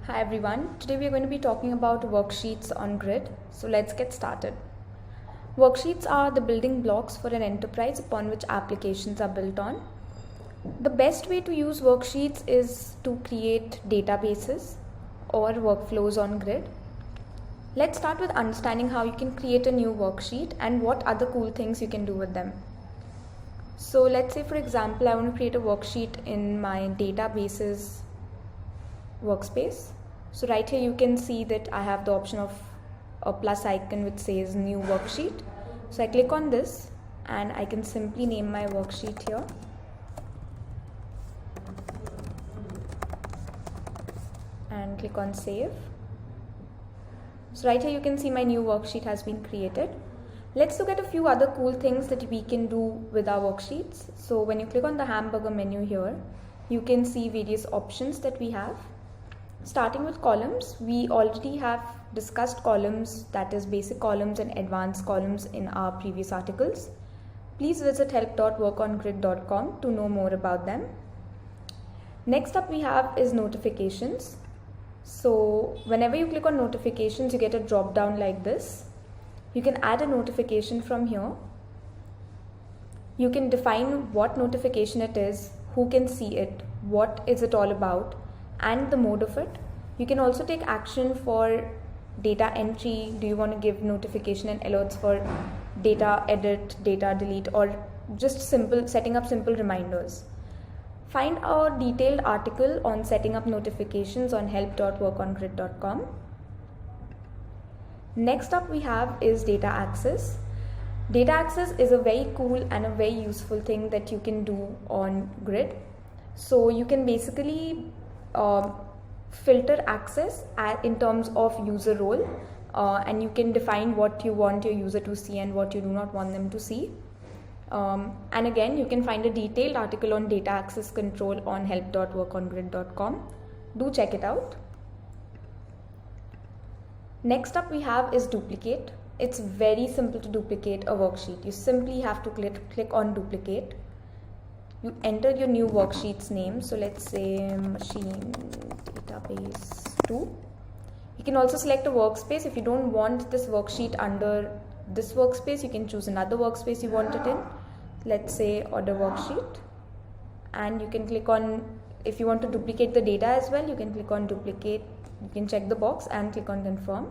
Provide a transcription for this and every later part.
Hi everyone, today we are going to be talking about worksheets on Grid. So let's get started. Worksheets are the building blocks for an enterprise upon which applications are built on. The best way to use worksheets is to create databases or workflows on Grid. Let's start with understanding how you can create a new worksheet and what other cool things you can do with them. So let's say, for example, I want to create a worksheet in my databases workspace. So right here you can see that I have the option of a plus icon which says new worksheet. So I click on this and I can simply name my worksheet here. And click on save. So right here you can see my new worksheet has been created. Let's look at a few other cool things that we can do with our worksheets. So when you click on the hamburger menu here, you can see various options that we have. Starting with columns, we already have discussed columns, that is basic columns and advanced columns, in our previous articles. Please visit help.workongrid.com to know more about them. Next up we have is notifications. So whenever you click on notifications, you get a drop down like this. You can add a notification from here. You can define what notification it is, who can see it, what is it all about, and the mode of it. You can also take action for data entry. Do you want to give notification and alerts for data edit, data delete, or just setting up simple reminders? Find a detailed article on setting up notifications on help.workongrid.com. Next up we have is data access. Data access is a very cool and a very useful thing that you can do on Grid. So you can basically filter access in terms of user role, and you can define what you want your user to see and what you do not want them to see. And again, you can find a detailed article on data access control on help.workongrid.com. Do check it out. Next up we have is duplicate. It's very simple to duplicate a worksheet. You simply have to click on duplicate. You enter your new worksheet's name. So let's say machine database 2. You can also select a workspace. If you don't want this worksheet under this workspace, you can choose another workspace you want it in. Let's say order worksheet. And you can click on, if you want to duplicate the data as well, you can click on duplicate. You can check the box and click on confirm.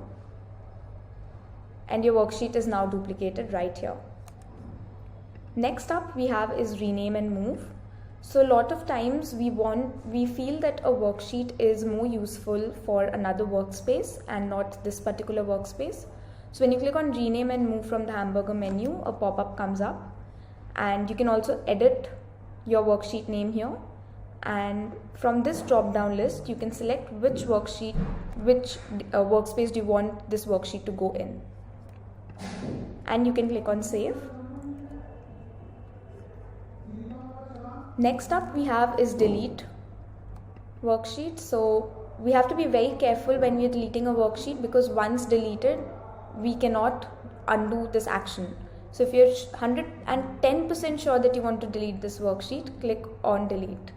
And your worksheet is now duplicated right here. Next up we have is rename and move. So a lot of times we feel that a worksheet is more useful for another workspace and not this particular workspace. So when you click on rename and move from the hamburger menu, a pop-up comes up, and you can also edit your worksheet name here. And from this drop down list you can select which workspace do you want this worksheet to go in, and you can click on save. Next up we have is delete worksheet. So we have to be very careful when we are deleting a worksheet, because once deleted we cannot undo this action. So if you're 110% sure that you want to delete this worksheet, click on delete.